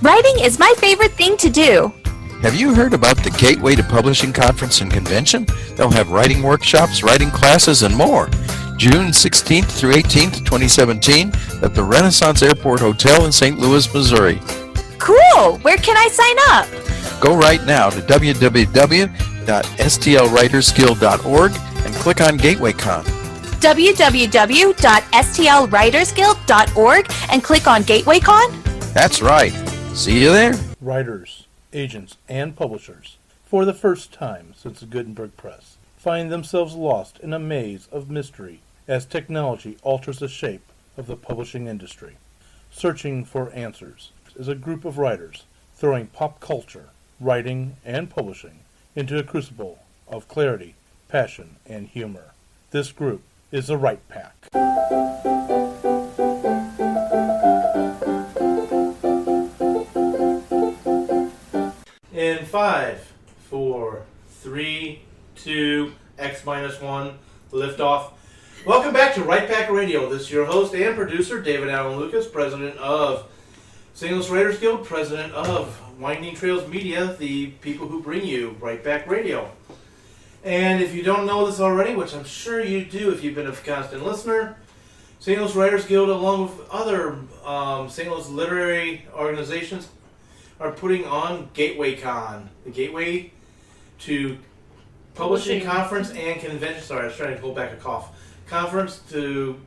Writing is my favorite thing to do. Have you heard about the Gateway to Publishing Conference and Convention? They'll have writing workshops, writing classes, and more. June 16th through 18th, 2017 at the Renaissance Airport Hotel in St. Louis, Missouri. Cool! Where can I sign up? Go right now to www.stlwritersguild.org and click on GatewayCon. www.stlwritersguild.org and click on GatewayCon? That's right. See you there. Writers, agents, and publishers, for the first time since the Gutenberg Press, find themselves lost in a maze of mystery as technology alters the shape of the publishing industry. Searching for Answers is a group of writers throwing pop culture, writing, and publishing into a crucible of clarity, passion, and humor. This group is the Write Pack. In 5, 4, 3, 2, X-1, liftoff. Welcome back to Write Pack Radio. This is your host and producer, David Allen Lucas, president of St. Louis Writers Guild, president of Winding Trails Media, the people who bring you Write Pack Radio. And if you don't know this already, which I'm sure you do if you've been a constant listener, St. Louis Writers Guild, along with other St. Louis literary organizations, are putting on GatewayCon, the Gateway to Publishing Conference and Convention. Sorry, I was trying to hold back a cough. Conference to...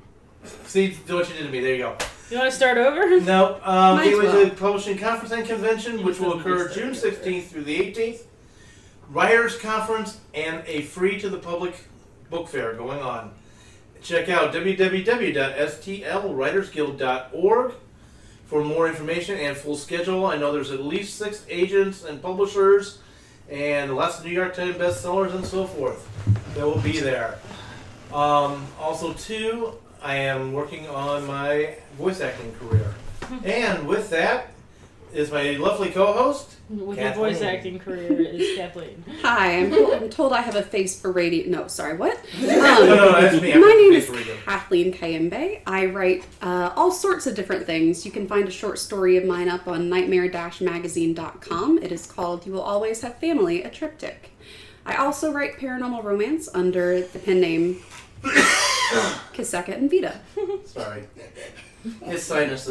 See what you did to me. There you go. You want to start over? No. Gateway to Publishing Conference and Convention, which will occur June 16th through the 18th. Writers Conference and a free-to-the-public book fair going on. Check out www.stlwritersguild.org for more information and full schedule. I know there's at least 6 agents and publishers and lots of New York Times bestsellers and so forth that will be there. Also, too, I am working on my voice acting career. And with that is my lovely co-host, With Kathleen. your voice acting career is Kathleen. Hi, I'm told I have a face for radio. No, sorry, what? No, that's me. My name is Kathleen Kayembe. I write all sorts of different things. You can find a short story of mine up on nightmare-magazine.com. It is called You Will Always Have Family, a Triptych. I also write paranormal romance under the pen name Kiseka and Vita. Sorry. It's sinus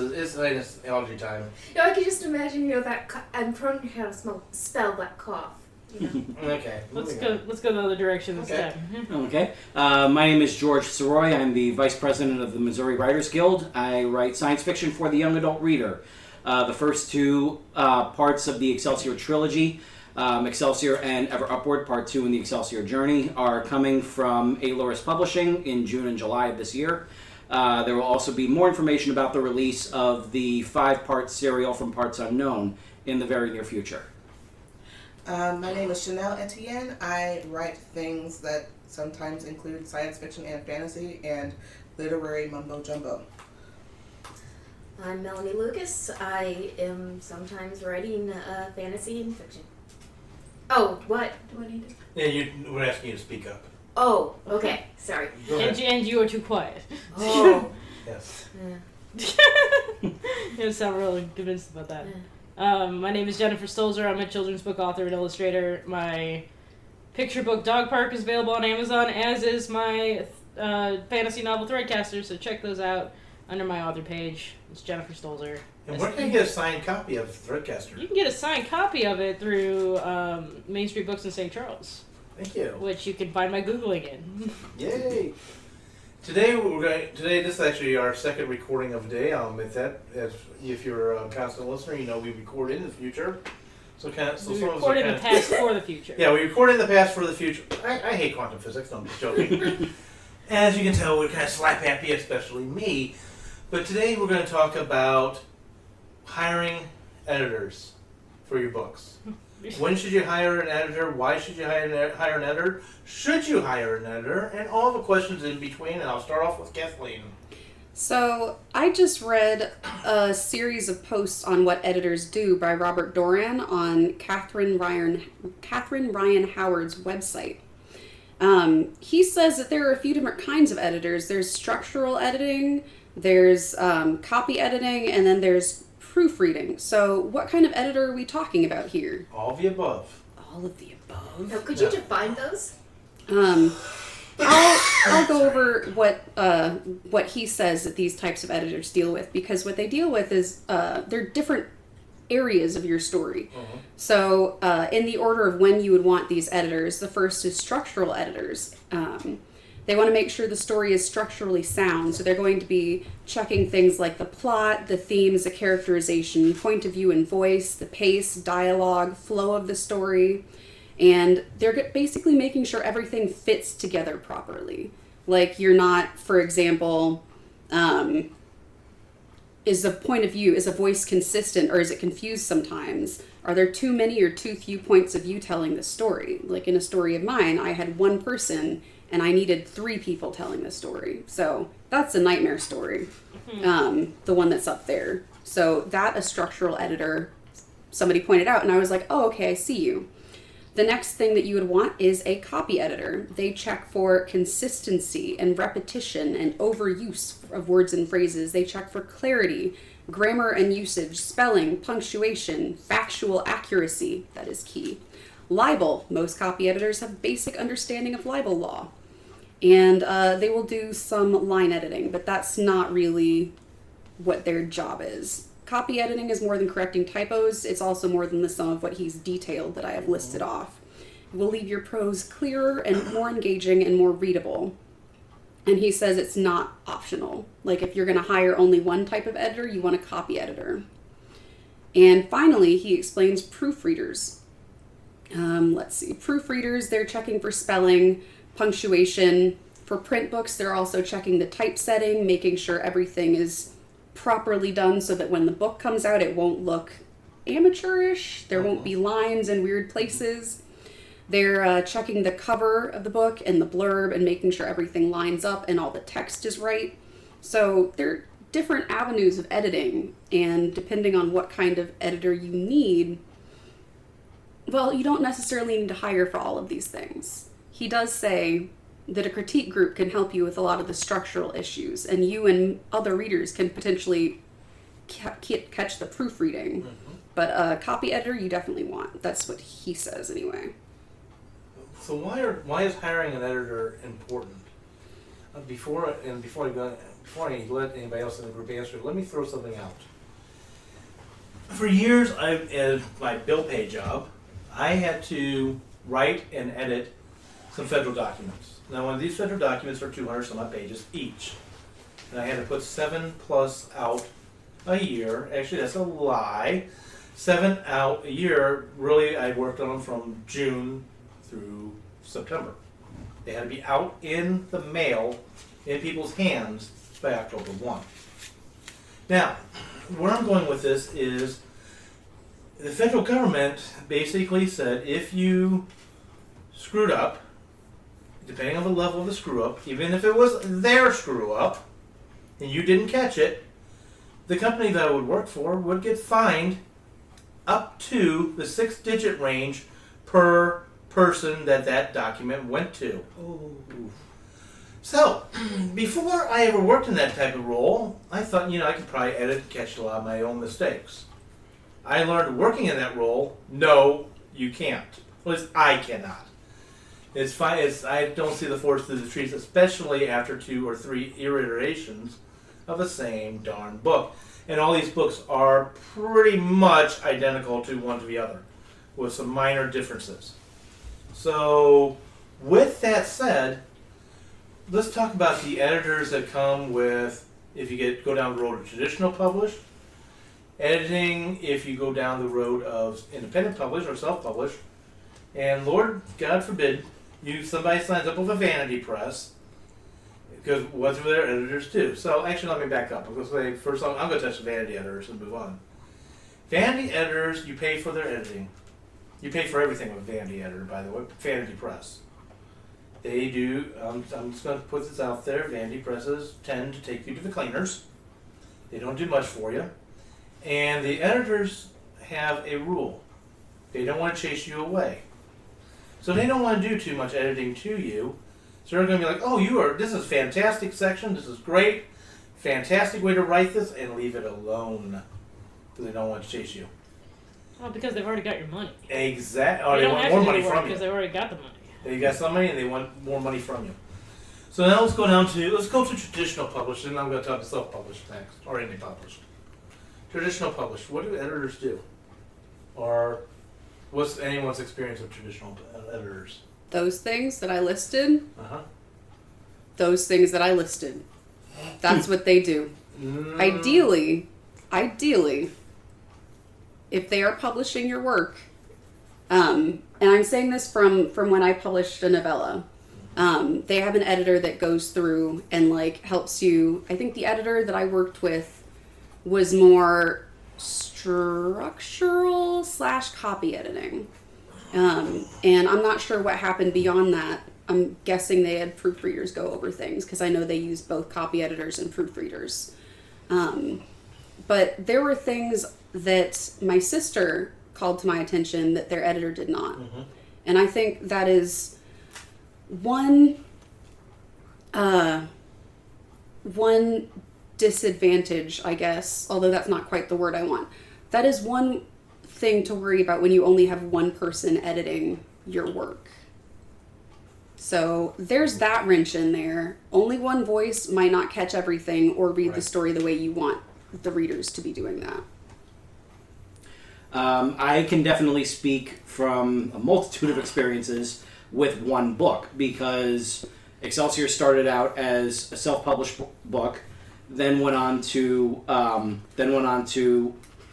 allergy time. You know, I can just imagine, that I'm prone to have spell that cough. Okay. Let's go the other direction this time. Okay. My name is George Soroy. I'm the vice president of the Missouri Writers Guild. I write science fiction for the young adult reader. The first 2 parts of the Excelsior trilogy, Excelsior and Ever Upward, Part 2 in the Excelsior Journey, are coming from Aloris Publishing in June and July of this year. There will also be more information about the release of the 5-part serial from Parts Unknown in the very near future. My name is Chanel Etienne. I write things that sometimes include science fiction and fantasy and literary mumbo jumbo. I'm Melanie Lucas. I am sometimes writing fantasy and fiction. Oh, what? Do I need to? Yeah, we're asking you to speak up. Oh, okay. Sorry. And you are too quiet. Oh. Yes. You sound really convinced about that. My name is Jennifer Stolzer. I'm a children's book author and illustrator. My picture book Dog Park is available on Amazon, as is my fantasy novel Threadcaster, so check those out under my author page. It's Jennifer Stolzer. And where can you get a signed copy of Threadcaster? You can get a signed copy of it through Main Street Books in St. Charles. Thank you. Which you can find by Googling it. Yay! Today this is actually our second recording of the day. I'll admit that. If you're a constant listener, you know we record in the future. We record in the past for the future. Yeah, we record in the past for the future. I hate quantum physics. No, I'm just joking. As you can tell, we're kind of slap happy, especially me. But today we're going to talk about hiring editors for your books. When should you hire an editor? Why should you hire an editor? Should you hire an editor? And all the questions in between. And I'll start off with Kathleen. So, I just read a series of posts on what editors do by Robert Doran on Catherine Ryan Howard's website. He says that there are a few different kinds of editors. There's structural editing, there's copy editing, and then there's proofreading. So what kind of editor are we talking about here? All of the above. All of the above. Now, could you define those? I'll go over what he says that these types of editors deal with, because what they deal with is they're different areas of your story. So in the order of when you would want these editors, the first is structural editors. They want to make sure the story is structurally sound, so they're going to be checking things like the plot, the themes, the characterization, point of view and voice, the pace, dialogue, flow of the story, and they're basically making sure everything fits together properly. Like, you're not, for example, is the point of view, is a voice consistent, or is it confused sometimes? Are there too many or too few points of view telling the story? Like in a story of mine, I had one person and I needed 3 people telling the story. So that's a nightmare story, the one that's up there. So that a structural editor, somebody pointed out, and I was like, oh, okay, I see you. The next thing that you would want is a copy editor. They check for consistency and repetition and overuse of words and phrases. They check for clarity, grammar and usage, spelling, punctuation, factual accuracy. That is key. Libel. Most copy editors have basic understanding of libel law. And they will do some line editing, but that's not really what their job is. Copy editing is more than correcting typos. It's also more than the sum of what he's detailed that I have listed off. It will leave your prose clearer and more engaging and more readable. And he says it's not optional. Like, if you're going to hire only one type of editor, you want a copy editor. And finally, he explains proofreaders. Let's see. Proofreaders, they're checking for spelling, punctuation. For print books, they're also checking the typesetting, making sure everything is properly done so that when the book comes out, it won't look amateurish. There won't be lines in weird places. They're checking the cover of the book and the blurb and making sure everything lines up and all the text is right. So there are different avenues of editing, and depending on what kind of editor you need, well, you don't necessarily need to hire for all of these things. He does say that a critique group can help you with a lot of the structural issues, and you and other readers can potentially catch the proofreading. But a copy editor you definitely want. That's what he says anyway. So why is hiring an editor important? Before I let anybody else in the group answer, let me throw something out. For years, at my bill pay job, I had to write and edit some federal documents. Now, one of these federal documents are 200 some odd pages each, and I had to put 7+ out a year. Actually, that's a lie. 7 out a year. Really, I worked on them from June through September. They had to be out in the mail, in people's hands, by October 1. Now, where I'm going with this is the federal government basically said if you screwed up, depending on the level of the screw up, even if it was their screw up and you didn't catch it, the company that I would work for would get fined up to the 6-digit range per person that document went to. So, before I ever worked in that type of role, I thought, I could probably edit and catch a lot of my own mistakes. I learned working in that role, no, you can't. At least I cannot. It's fine. I don't see the forest through the trees, especially after 2 or 3 iterations of the same darn book. And all these books are pretty much identical to one to the other, with some minor differences. So, with that said, let's talk about the editors that come with, if you go down the road of traditional published, editing if you go down the road of independent published or self-published, and Lord God forbid, somebody signs up with a vanity press, because what do their editors do? So actually, let me back up. I'm going to say first, I'm going to touch the vanity editors and move on. Vanity editors, you pay for their editing. You pay for everything with vanity editor, by the way. Vanity press. They do. I'm just going to put this out there. Vanity presses tend to take you to the cleaners. They don't do much for you, and the editors have a rule. They don't want to chase you away. So they don't want to do too much editing to you. So they're going to be like, oh, this is a fantastic section. This is great. Fantastic way to write this, and leave it alone. Because they don't want to chase you. Well, because they've already got your money. Exactly. Oh, You they don't want have more to do money the work from you. because they've already got the money. You got some money, and they want more money from you. So now let's go to traditional publishing. I'm going to talk self-published next, or indie published. Traditional published. What do editors do? Or what's anyone's experience of traditional editors? Those things that I listed, Uh-huh. those things that I listed. That's what they do. Ideally, if they are publishing your work, and I'm saying this from when I published a novella, they have an editor that goes through and like helps you. I think the editor that I worked with was more structural / copy editing, and I'm not sure what happened beyond that. I'm guessing they had proofreaders go over things because I know they use both copy editors and proofreaders. But there were things that my sister called to my attention that their editor did not. Mm-hmm. And I think that is one disadvantage, I guess, although that's not quite the word I want. That is one thing to worry about when you only have one person editing your work. So there's that wrench in there. Only one voice might not catch everything or read the story the way you want the readers to be doing that. I can definitely speak from a multitude of experiences with one book because Excelsior started out as a self-published book, then went on to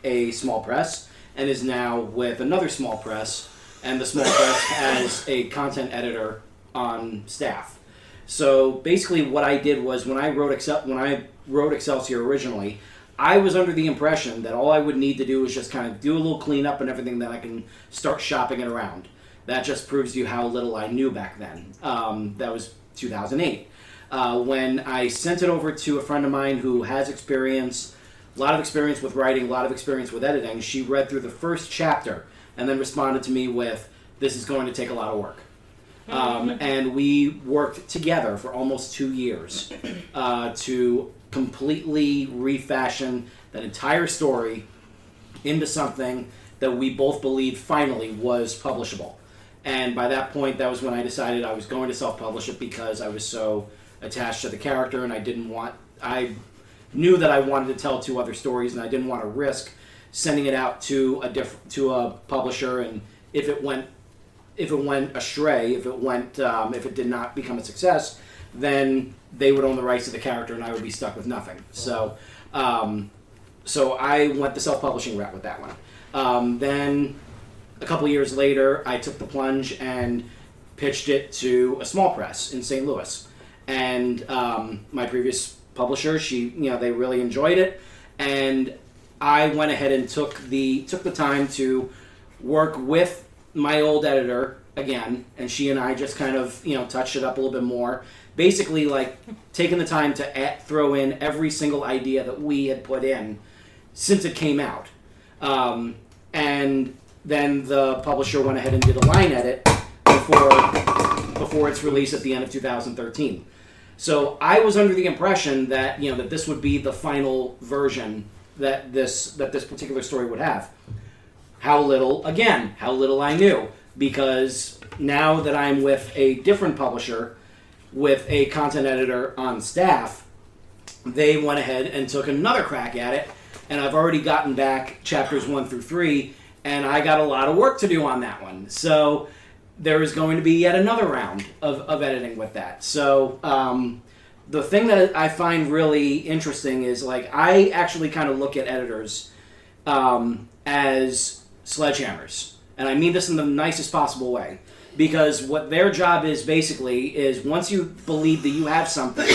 a small press, and is now with another small press, and the small press has a content editor on staff. So basically, what I did was when I wrote Excelsior originally, I was under the impression that all I would need to do was just kind of do a little cleanup and everything, then I can start shopping it around. That just proves to you how little I knew back then. That was 2008. When I sent it over to a friend of mine who has experience, a lot of experience with writing, a lot of experience with editing, she read through the first chapter and then responded to me with, "This is going to take a lot of work." And we worked together for almost 2 years to completely refashion that entire story into something that we both believed finally was publishable. And by that point, that was when I decided I was going to self-publish it because I was so attached to the character and I knew that I wanted to tell 2 other stories and I didn't want to risk sending it out to a publisher, and if it went astray, if it did not become a success, then they would own the rights to the character and I would be stuck with nothing. So I went the self-publishing route with that one. Then a couple years later, I took the plunge and pitched it to a small press in St. Louis. And my previous publisher, they really enjoyed it, and I went ahead and took the time to work with my old editor again, and she and I just kind of touched it up a little bit more. Basically, like taking the time to throw in every single idea that we had put in since it came out, and then the publisher went ahead and did a line edit before its release at the end of 2013. So I was under the impression that that this would be the final version that this particular story would have. How little I knew, because now that I'm with a different publisher with a content editor on staff, they went ahead and took another crack at it, and I've already gotten back chapters 1 through 3, and I got a lot of work to do on that one. So there is going to be yet another round of editing with that. So the thing that I find really interesting is, like, I actually kind of look at editors as sledgehammers. And I mean this in the nicest possible way. Because what their job is basically is, once you believe that you have something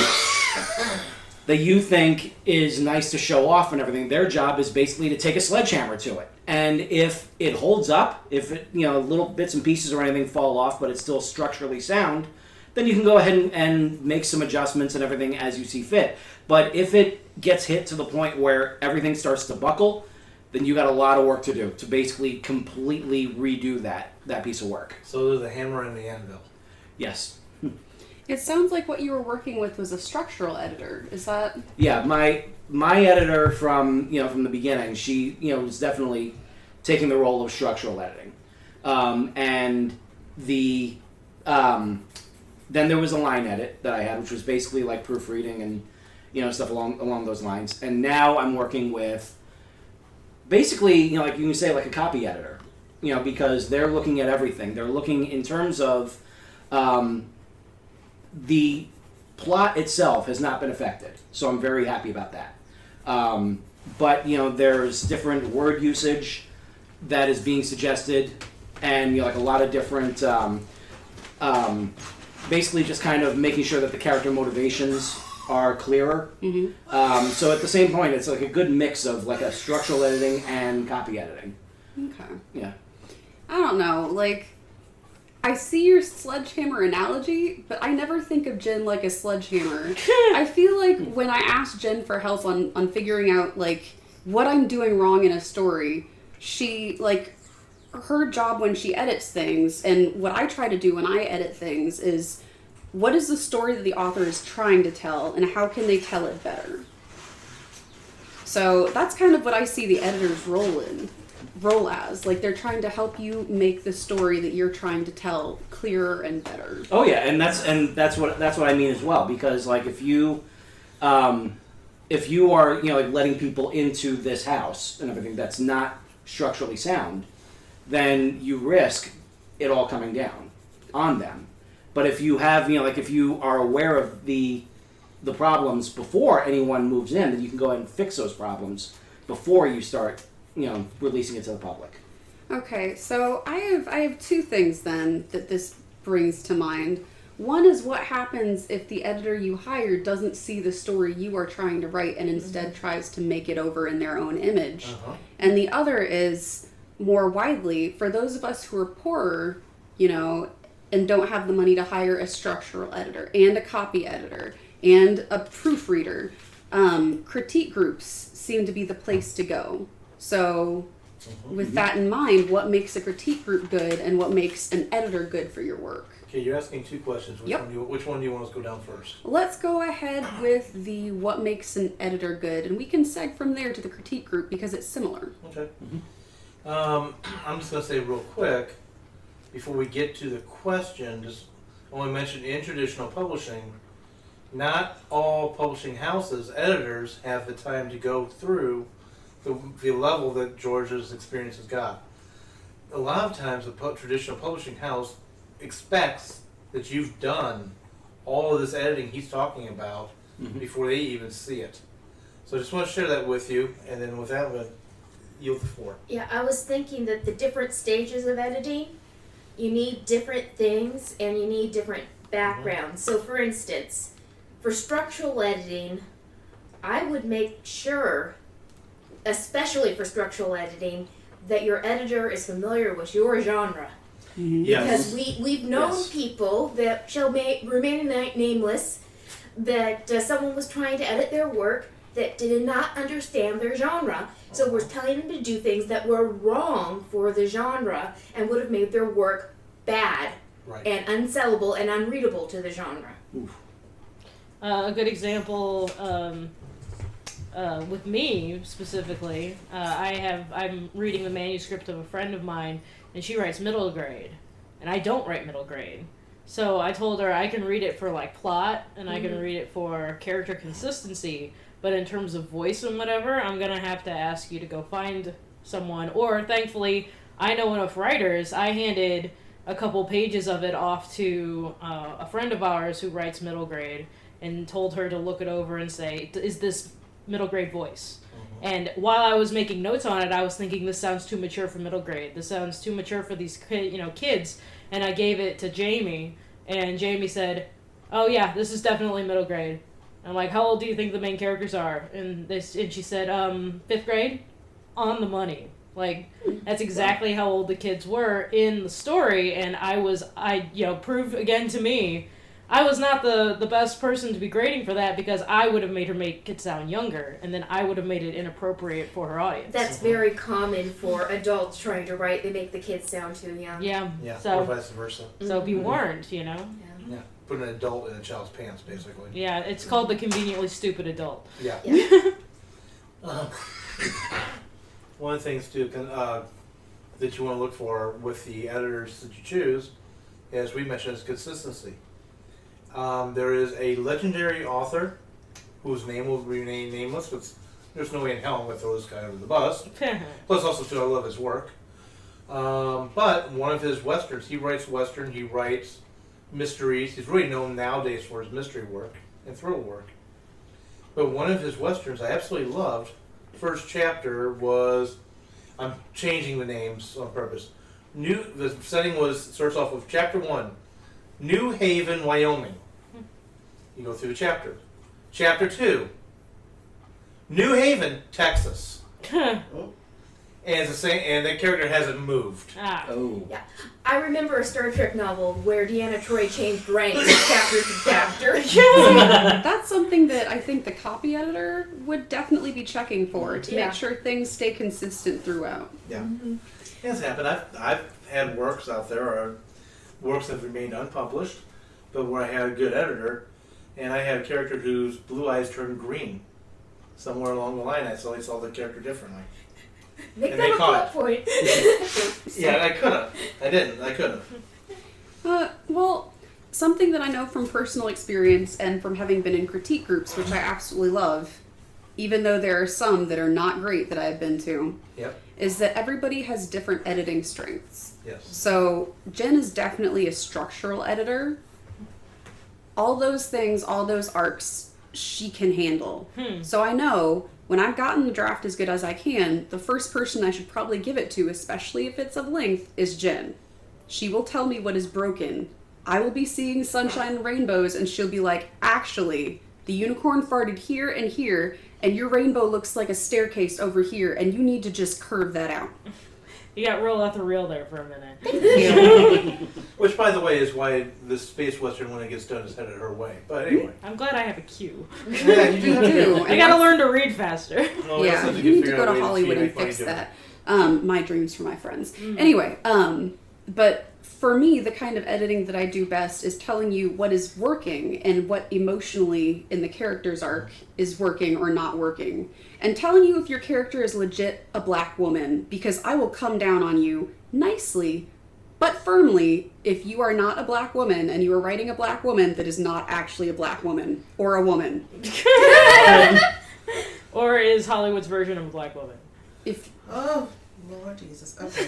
that you think is nice to show off and everything, their job is basically to take a sledgehammer to it. And if it holds up, if it, little bits and pieces or anything fall off, but it's still structurally sound, then you can go ahead and make some adjustments and everything as you see fit. But if it gets hit to the point where everything starts to buckle, then you got a lot of work to do to basically completely redo that piece of work. So there's a hammer and the anvil. And Yes. It sounds like what you were working with was a structural editor. Is that? Yeah, my editor from the beginning, she was definitely taking the role of structural editing, and the then there was a line edit that I had, which was basically like proofreading and stuff along those lines. And now I'm working with basically like you can say like a copy editor, because they're looking at everything. They're looking in terms of the plot itself has not been affected, so I'm very happy about that. But there's different word usage that is being suggested, and like a lot of different, basically just kind of making sure that the character motivations are clearer. Mm-hmm. So at the same point, it's like a good mix of like a structural editing and copy editing. Okay. Yeah. I don't know, like, I see your sledgehammer analogy, but I never think of Jen like a sledgehammer. I feel like when I ask Jen for help on figuring out, like, what I'm doing wrong in a story, she, like, her job when she edits things, and what I try to do when I edit things is, what is the story that the author is trying to tell, and how can they tell it better? So that's kind of what I see the editor's role as. Like, they're trying to help you make the story that you're trying to tell clearer and better. Oh yeah, and that's what I mean as well, because like if you are like letting people into this house and everything that's not structurally sound, then you risk it all coming down on them. But if you have like if you are aware of the problems before anyone moves in, then you can go ahead and fix those problems before you start releasing it to the public. Okay, so I have two things then that this brings to mind. One is what happens if the editor you hired doesn't see the story you are trying to write and instead tries to make it over in their own image. Uh-huh. And the other is, more widely, for those of us who are poorer, and don't have the money to hire a structural editor and a copy editor and a proofreader, critique groups seem to be the place to go. So, with that in mind, what makes a critique group good and what makes an editor good for your work? Okay, you're asking two questions. Which one do you want us to go down first? Let's go ahead with the what makes an editor good, and we can seg from there to the critique group because it's similar. Okay. I'm just going to say real quick, before we get to the question, just only mention in traditional publishing, not all publishing houses, editors, have the time to go through the level that George's experience has got. A lot of times a traditional publishing house expects that you've done all of this editing he's talking about before they even see it. So I just want to share that with you, and then with that, I'm going to yield the floor. Yeah, I was thinking that the different stages of editing, you need different things and you need different backgrounds. So for instance, for structural editing, I would make sure, especially for structural editing, that your editor is familiar with your genre. Yes. Because we've known people that shall remain nameless, that someone was trying to edit their work that did not understand their genre. So we're telling them to do things that were wrong for the genre and would have made their work bad and unsellable and unreadable to the genre. A good example with me specifically, I'm reading the manuscript of a friend of mine, and she writes middle grade, and I don't write middle grade. So I told her I can read it for like plot, and I can read it for character consistency, but in terms of voice and whatever, I'm gonna have to ask you to go find someone. Or thankfully, I know enough writers. I handed a couple pages of it off to a friend of ours who writes middle grade, and told her to look it over and say, is this middle grade voice? And while I was making notes on it, I was thinking, this sounds too mature for middle grade. This sounds too mature for these kids. And I gave it to Jamie, and Jamie said, oh yeah, this is definitely middle grade. I'm like, how old do you think the main characters are? And she said, 5th grade? On the money. Like, that's exactly how old the kids were in the story, and proved again to me, I was not the best person to be grading for that, because I would have made her make it sound younger, and then I would have made it inappropriate for her audience. That's very common for adults trying to write. They make the kids sound too young. Yeah. Yeah, So, or vice versa. so be warned, Yeah. put an adult in a child's pants, basically. Yeah, it's called the conveniently stupid adult. Yeah. One of the things too that you want to look for with the editors that you choose, as we mentioned, is consistency. There is a legendary author whose name will remain nameless, but there's no way in hell I'm going to throw this guy under the bus. Plus, also, too, I love his work. But one of his westerns, he writes western, he writes mysteries. He's really known nowadays for his mystery work and thriller work. But one of his westerns I absolutely loved, first chapter was, I'm changing the names on purpose. The setting starts off with chapter 1, New Haven, Wyoming. You go through the chapter. Chapter 2, New Haven, Texas. And it's the same, and the character hasn't moved. Oh. Yeah. I remember a Star Trek novel where Deanna Troi changed ranks chapter to chapter. That's something that I think the copy editor would definitely be checking for to make sure things stay consistent throughout. Yeah. Mm-hmm. It's happened. I've had works out there, or works that have remained unpublished, but where I had a good editor, and I had a character whose blue eyes turned green. Somewhere along the line, I saw the character differently. Make And that they a caught plot point. Yeah, I could have. I didn't. I could have. Well, something that I know from personal experience and from having been in critique groups, which I absolutely love, even though there are some that are not great that I've been to, Yep. is that everybody has different editing strengths. Yes. So Jen is definitely a structural editor. All those things, all those arcs, she can handle. So I know when I've gotten the draft as good as I can, the first person I should probably give it to, especially if it's of length, is Jen. She will tell me what is broken. I will be seeing sunshine and rainbows, and she'll be like, actually, the unicorn farted here, and your rainbow looks like a staircase over here, and you need to just curve that out. You got real ethereal there for a minute. Which, by the way, is why the space western, when it gets done, is headed her way. But anyway. I'm glad I have a cue. Yeah, you do. I gotta learn to read faster. Oh, Yeah, that's you need to figure go out a to way Hollywood see and how you fix do it. that. My dreams for my friends. Anyway, but for me, the kind of editing that I do best is telling you what is working and what emotionally in the character's arc is working or not working. And telling you if your character is legit a black woman, because I will come down on you nicely, but firmly, if you are not a black woman and you are writing a black woman that is not actually a black woman or a woman. Or is Hollywood's version of a black woman? Oh, Lord Jesus. Okay.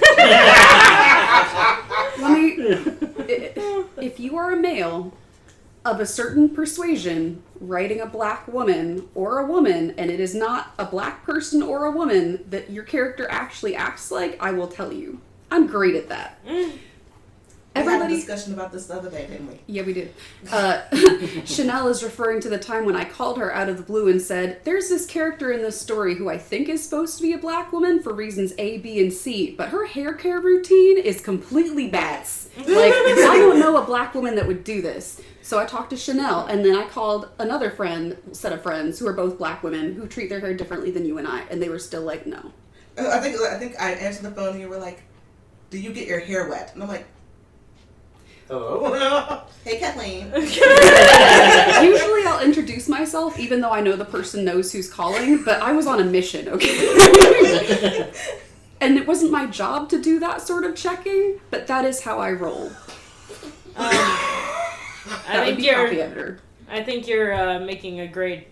If you are a male of a certain persuasion writing a black woman or a woman, and it is not a black person or a woman that your character actually acts like, I will tell you. I'm great at that. We had a discussion about this the other day, didn't we? Yeah, we did. Chanel is referring to the time when I called her out of the blue and said, there's this character in this story who I think is supposed to be a black woman for reasons A, B, and C, but her hair care routine is completely bats. Like, I don't know a black woman that would do this. So I talked to Chanel, and then I called another set of friends who are both black women who treat their hair differently than you and I, and they were still like, no. I think I answered the phone and you were like, do you get your hair wet? And I'm like, hello? hey, Kathleen. Usually I'll introduce myself, even though I know the person knows who's calling, but I was on a mission, okay? And it wasn't my job to do that sort of checking, but that is how I roll. I think you're making a great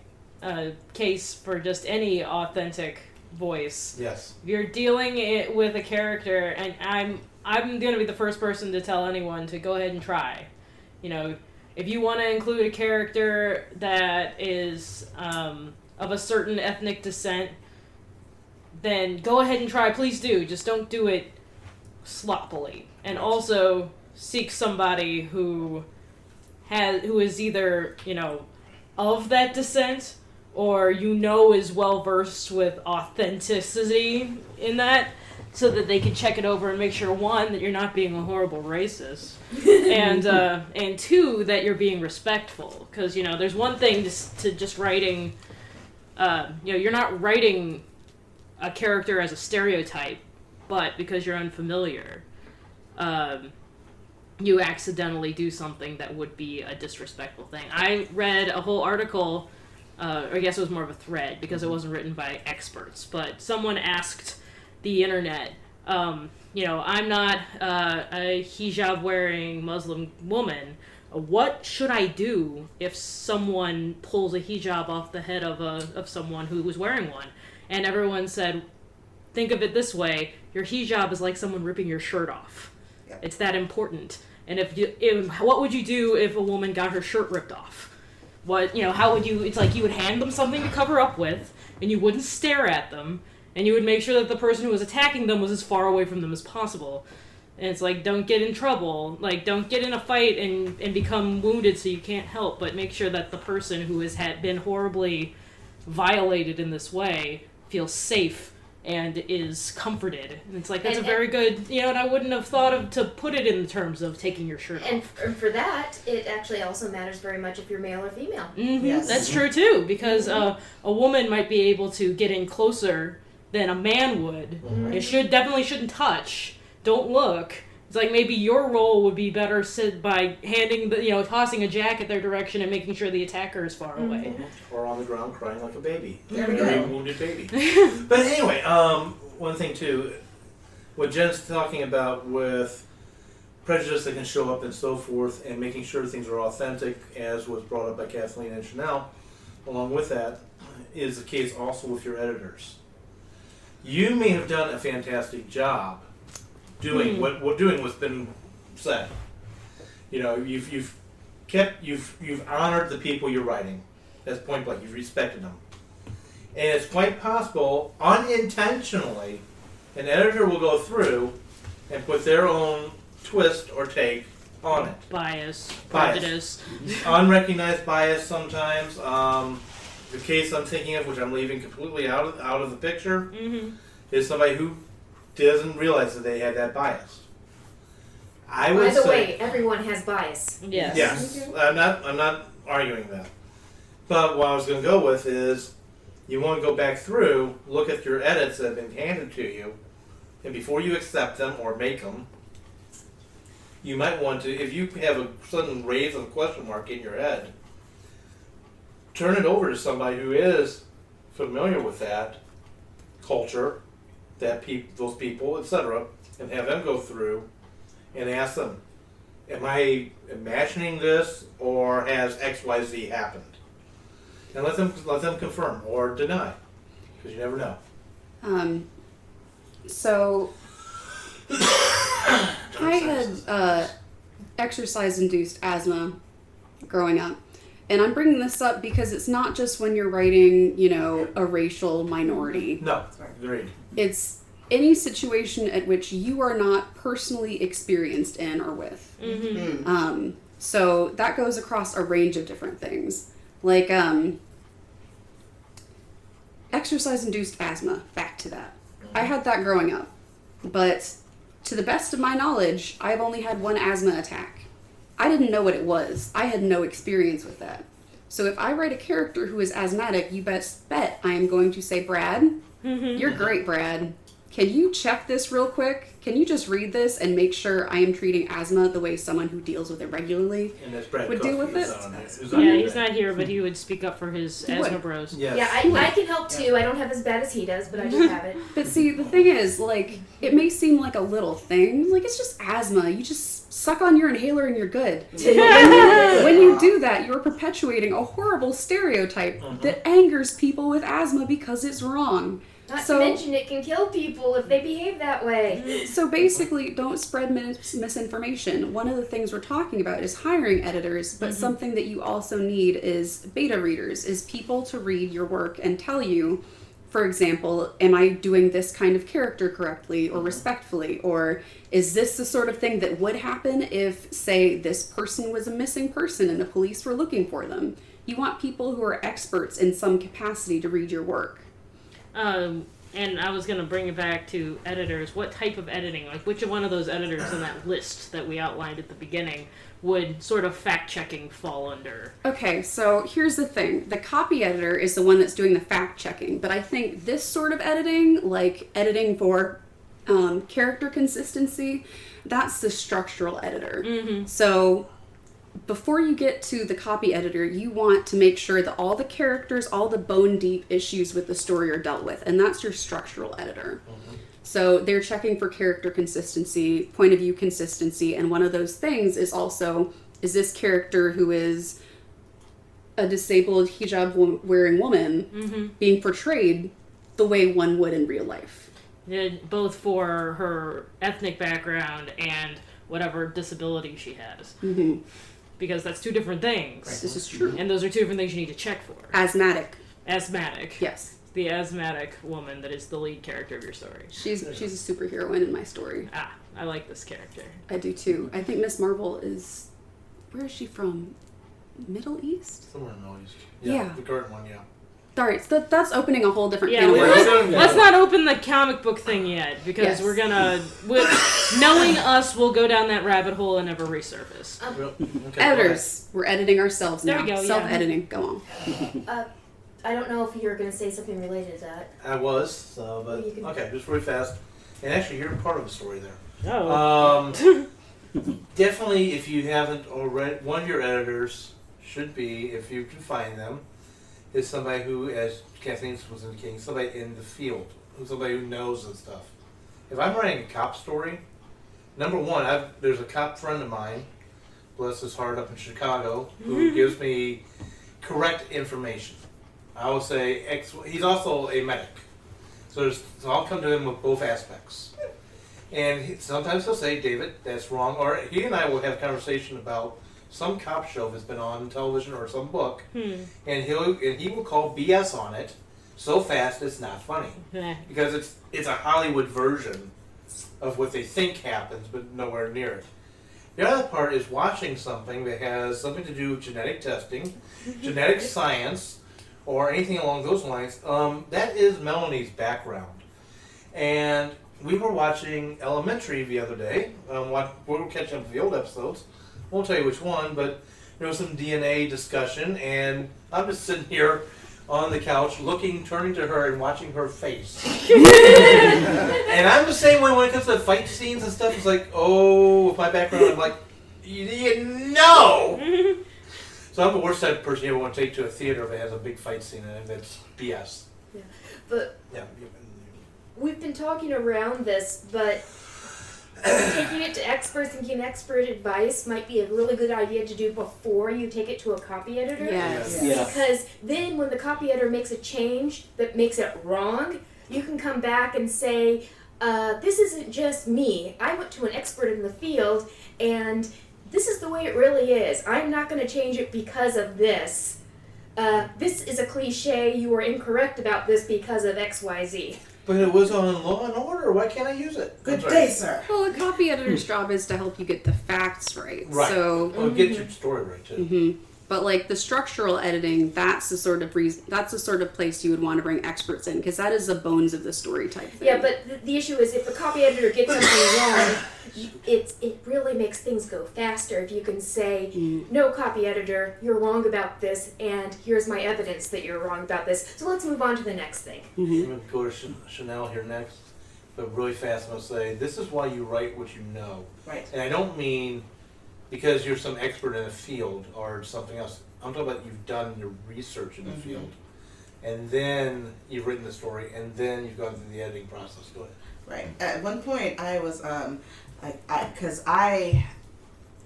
case for just any authentic voice. Yes. If you're dealing with a character, and I'm going to be the first person to tell anyone to go ahead and try. You know, if you want to include a character that is of a certain ethnic descent, then go ahead and try. Please do. Just don't do it sloppily. And also seek somebody who is either, you know, of that descent, or is well versed with authenticity in that, so that they can check it over and make sure, one, that you're not being a horrible racist, and two, that you're being respectful. Because, you know, there's one thing to just writing, you're not writing a character as a stereotype, but because you're unfamiliar. you accidentally do something that would be a disrespectful thing. I read a whole article, or I guess it was more of a thread because it wasn't written by experts, but someone asked the internet, I'm not a hijab-wearing Muslim woman. What should I do if someone pulls a hijab off the head of someone who was wearing one? And everyone said, think of it this way, your hijab is like someone ripping your shirt off. Yep. It's that important. And what would you do if a woman got her shirt ripped off? How would you, it's like you would hand them something to cover up with, and you wouldn't stare at them, and you would make sure that the person who was attacking them was as far away from them as possible. And it's like, don't get in trouble. Like, don't get in a fight and become wounded so you can't help, but make sure that the person who has been horribly violated in this way feels safe and is comforted. And it's like, that's a very good, and I wouldn't have thought to put it in terms of taking your shirt off. And for that, it actually also matters very much if you're male or female. Mm-hmm. Yes. That's true, too, because a woman might be able to get in closer than a man would. Mm-hmm. It definitely shouldn't touch. Don't look. It's like maybe your role would be better by handing tossing a jacket their direction and making sure the attacker is far away. Or on the ground crying like a baby. There we Very go. wounded baby. But anyway, one thing too, what Jen's talking about with prejudice that can show up and so forth, and making sure things are authentic, as was brought up by Kathleen and Chanel, along with that, is the case also with your editors. You may have done a fantastic job doing what's been said. You've honored the people you're writing. That's point blank. You've respected them, and it's quite possible, unintentionally, an editor will go through and put their own twist or take on it. Bias, Bias. prejudice. Unrecognized bias sometimes. The case I'm thinking of, which I'm leaving completely out of the picture, is somebody who doesn't realize that they had that bias. I would By the say, way, everyone has bias. Yes. yes, I'm not arguing that. But what I was going to go with is, you want to go back through, look at your edits that have been handed to you, and before you accept them or make them, you might want to, if you have a sudden raise of a question mark in your head, turn it over to somebody who is familiar with that culture, those people, etc., and have them go through and ask them, am I imagining this, or has XYZ happened? And let them confirm or deny, because you never know. So I had exercise-induced asthma growing up. And I'm bringing this up because it's not just when you're writing, a racial minority. No, agreed. It's any situation at which you are not personally experienced in or with. So that goes across a range of different things. Like, exercise-induced asthma, back to that. I had that growing up. But to the best of my knowledge, I've only had one asthma attack. I didn't know what it was. I had no experience with that. So if I write a character who is asthmatic, you best bet I am going to say, Brad, you're great, Brad. Can you check this real quick? Can you just read this and make sure I am treating asthma the way someone who deals with it regularly And that's Brad would deal with it? Yeah, he's not here, but he would speak up for his He asthma would. bros. Yes. Yeah, I can help too. I don't have as bad as he does, but I just have it. But see, the thing is, it may seem like a little thing. Like, it's just asthma. You just suck on your inhaler and you're good. When you do that, you're perpetuating a horrible stereotype that angers people with asthma because it's wrong. Not to mention it can kill people if they behave that way. So basically, don't spread misinformation. One of the things we're talking about is hiring editors, but something that you also need is beta readers, is people to read your work and tell you, for example, am I doing this kind of character correctly or respectfully? Or is this the sort of thing that would happen if, say, this person was a missing person and the police were looking for them? You want people who are experts in some capacity to read your work. And I was going to bring it back to editors. What type of editing, like which of one of those editors in that list that we outlined at the beginning would sort of fact-checking fall under? Okay, so here's the thing. The copy editor is the one that's doing the fact-checking, but I think this sort of editing, like editing for Character consistency, that's the structural editor. Mm-hmm. So before you get to the copy editor, you want to make sure that all the characters, all the bone deep issues with the story are dealt with, and that's your structural editor. So they're checking for character consistency, point of view consistency, and one of those things is also, is this character who is a disabled hijab wearing woman being portrayed the way one would in real life? Yeah, both for her ethnic background and whatever disability she has. Mm-hmm. Because that's two different things. This is true. And those are two different things you need to check for. Asthmatic. Asthmatic. Yes. The asthmatic woman that is the lead character of your story. She's a superheroine in my story. Ah, I like this character. I do too. I think Miss Marvel is... Where is she from? Middle East? Somewhere in the Middle East. Yeah. The current one, yeah. Sorry, so that's opening a whole different Yeah, can of worms. let's not open the comic book thing yet, because Yes. we're gonna... knowing us, we'll go down that rabbit hole and never resurface. Okay, Editors. We're editing ourselves There now. we go, yeah. Self-editing. Go on. I don't know if you're going to say something related to that. I was, so, but You can- okay, just really fast. And actually, you're part of the story there. Oh. Definitely, if you haven't already, one of your editors should be, if you can find them, is somebody who, as Kathleen was indicating, somebody in the field, somebody who knows this stuff. If I'm writing a cop story, number one, there's a cop friend of mine, bless his heart, up in Chicago, who gives me correct information. I will say he's also a medic, so I'll come to him with both aspects. And sometimes he'll say, David, that's wrong, or he and I will have a conversation about some cop show that's been on television or some book, and he will call BS on it so fast it's not funny because it's a Hollywood version of what they think happens, but nowhere near it. The other part is watching something that has something to do with genetic testing, genetic science, or anything along those lines. That is Melanie's background, and we were watching Elementary the other day. We were catching up with the old episodes. I won't tell you which one, but there was some DNA discussion, and I'm just sitting here on the couch, turning to her and watching her face. And I'm the same way when it comes to fight scenes and stuff. It's like, oh, with my background, I'm like, no! So I'm the worst type of person you ever want to take to a theater that has a big fight scene in it. That's BS. Yeah. But Yeah. we've been talking around this, but taking it to experts and getting expert advice might be a really good idea to do before you take it to a copy editor. Yes. Yeah. Because then when the copy editor makes a change that makes it wrong, you can come back and say, this isn't just me. I went to an expert in the field, and this is the way it really is. I'm not going to change it because of this. This is a cliche. You are incorrect about this because of XYZ. But it was on Law and Order. Why can't I use it? Good day, sir. Well, a copy editor's job is to help you get the facts right. Right. So, Well, get your story right, too. but like the structural editing, that's the sort of place you would want to bring experts in, because that is the bones of the story type thing. Yeah, but the issue is if the copy editor gets something wrong, it really makes things go faster if you can say, no, copy editor, you're wrong about this, and here's my evidence that you're wrong about this. So let's move on to the next thing. I'm going to go to Chanel here next, but really fast I'm going to say, this is why you write what you know. Right. And I don't mean because you're some expert in a field or something else. I'm talking about you've done your research in the field, and then you've written the story, and then you've gone through the editing process. Go ahead. Right. At one point, I was because I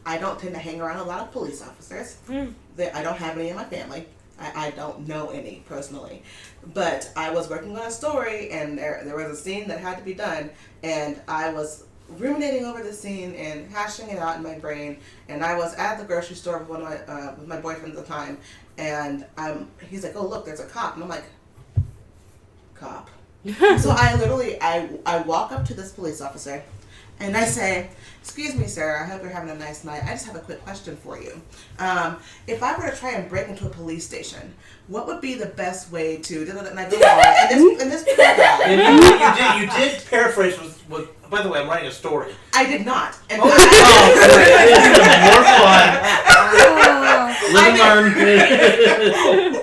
don't tend to hang around a lot of police officers. I don't have any in my family. I don't know any personally, but I was working on a story, and there was a scene that had to be done, and I was ruminating over the scene and hashing it out in my brain. And I was at the grocery store with with my boyfriend at the time, and he's like, "Oh, look, there's a cop," and I'm like, "Cop." So I walk up to this police officer, and I say, "Excuse me, sir, I hope you're having a nice night. I just have a quick question for you. If I were to try and break into a police station, what would be the best way to..." And I go on, and this poor guy... And you did paraphrase with, by the way, I'm writing a story. I did not. And More fun. Live and learn.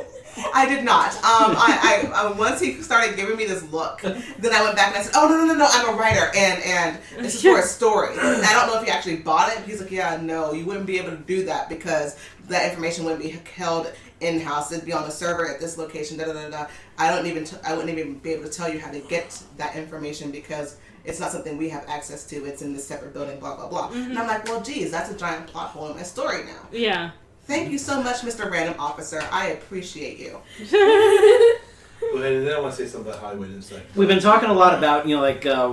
I did not. I once he started giving me this look, then I went back and I said, "Oh no, I'm a writer, and this is for a story." And I don't know if he actually bought it. He's like, "Yeah, no, you wouldn't be able to do that because that information wouldn't be held in house. It'd be on a server at this location." Da da da da. I wouldn't even be able to tell you how to get that information because it's not something we have access to. It's in this separate building. Blah blah blah. And I'm like, well, geez, that's a giant plot hole in my story now. Yeah. Thank you so much, Mr. Random Officer. I appreciate you. Go ahead, and then I want to say something about Hollywood Insight. We've been talking a lot about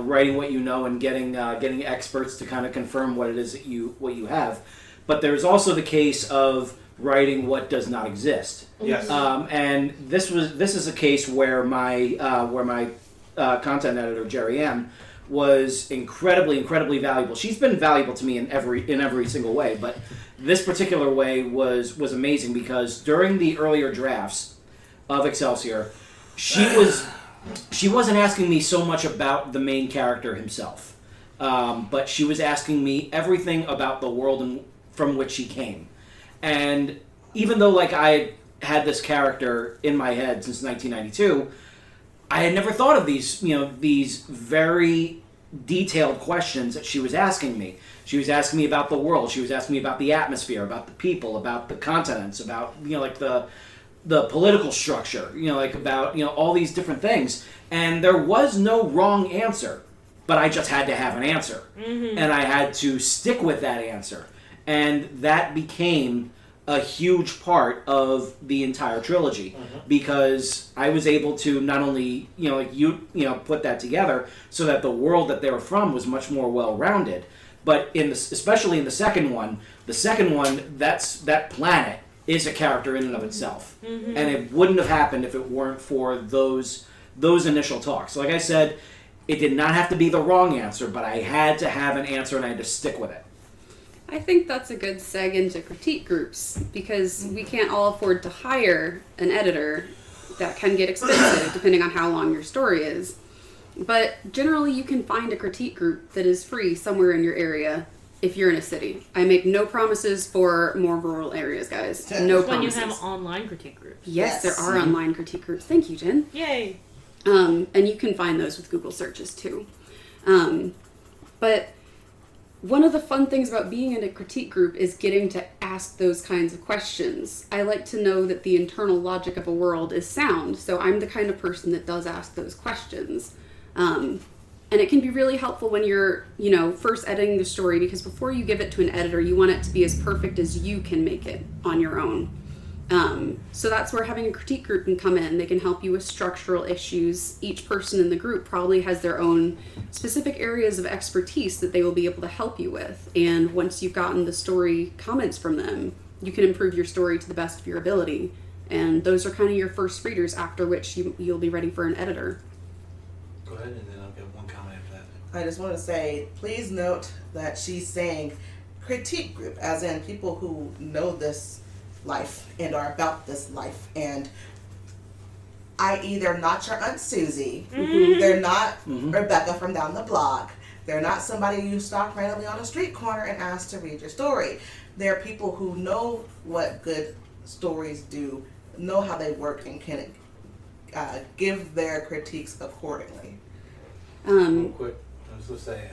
writing what you know and getting experts to kind of confirm what it is that you have, but there's also the case of writing what does not exist. Yes. And this is a case where my content editor Jerry M was incredibly valuable. She's been valuable to me in every single way, but this particular way was amazing because during the earlier drafts of Excelsior, she wasn't asking me so much about the main character himself, but she was asking me everything about the world from which he came. And even though I had this character in my head since 1992, I had never thought of these very detailed questions that she was asking me. She was asking me about the world. She was asking me about the atmosphere, about the people, about the continents, about the political structure, about all these different things. And there was no wrong answer, but I just had to have an answer, and I had to stick with that answer, and that became a huge part of the entire trilogy because I was able to not only put that together so that the world that they were from was much more well-rounded, but especially in the second one, that planet is a character in and of itself, and it wouldn't have happened if it weren't for those initial talks. Like I said, it did not have to be the wrong answer, but I had to have an answer and I had to stick with it. I think that's a good seg into critique groups because we can't all afford to hire an editor. That can get expensive depending on how long your story is. But generally you can find a critique group that is free somewhere in your area if you're in a city. I make no promises for more rural areas, guys. No promises. When you have online critique groups. Yes, there are online critique groups. Thank you, Jen. Yay. And you can find those with Google searches too. But one of the fun things about being in a critique group is getting to ask those kinds of questions. I like to know that the internal logic of a world is sound, so I'm the kind of person that does ask those questions. And it can be really helpful when you're, first editing the story, because before you give it to an editor, you want it to be as perfect as you can make it on your own. So that's where having a critique group can come in. They can help you with structural issues. Each person in the group probably has their own specific areas of expertise that they will be able to help you with. And once you've gotten the story comments from them, you can improve your story to the best of your ability. And those are kind of your first readers, after which you'll be ready for an editor. Go ahead, and then I'll get one comment after that. I just want to say, please note that she's saying critique group, as in people who know this life and are about this life, and i.e. they're not your Aunt Susie, they're not Rebecca from down the block, they're not somebody you stop randomly on a street corner and ask to read your story. They're people who know what good stories do, know how they work, and can give their critiques accordingly. Real quick, I was going to say,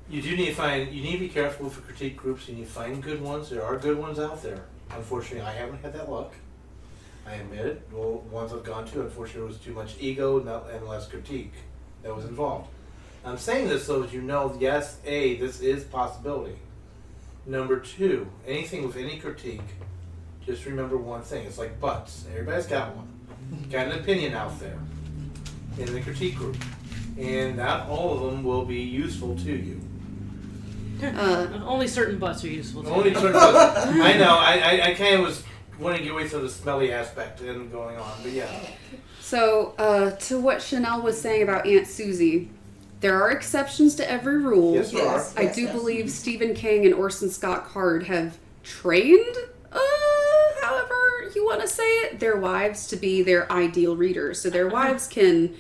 you need to be careful for critique groups. You need to find good ones. There are good ones out there. Unfortunately, I haven't had that luck. I admit it. Well, ones I've gone to, unfortunately, there was too much ego and less critique that was involved. I'm saying this so that you know, yes, A, this is possibility. Number two, anything with any critique, just remember one thing. It's like butts. Everybody's got one. Got an opinion out there in the critique group. And not all of them will be useful to you. Only certain butts are useful to Only you. certain butts. I know. I kind of was wanting to get away from the smelly aspect and going on, but yeah. So, to what Chanel was saying about Aunt Susie, there are exceptions to every rule. Yes, there are. I do believe Stephen King and Orson Scott Card have trained, however you want to say it, their wives to be their ideal readers. So their wives can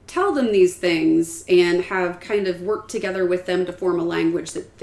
tell them these things and have kind of worked together with them to form a language that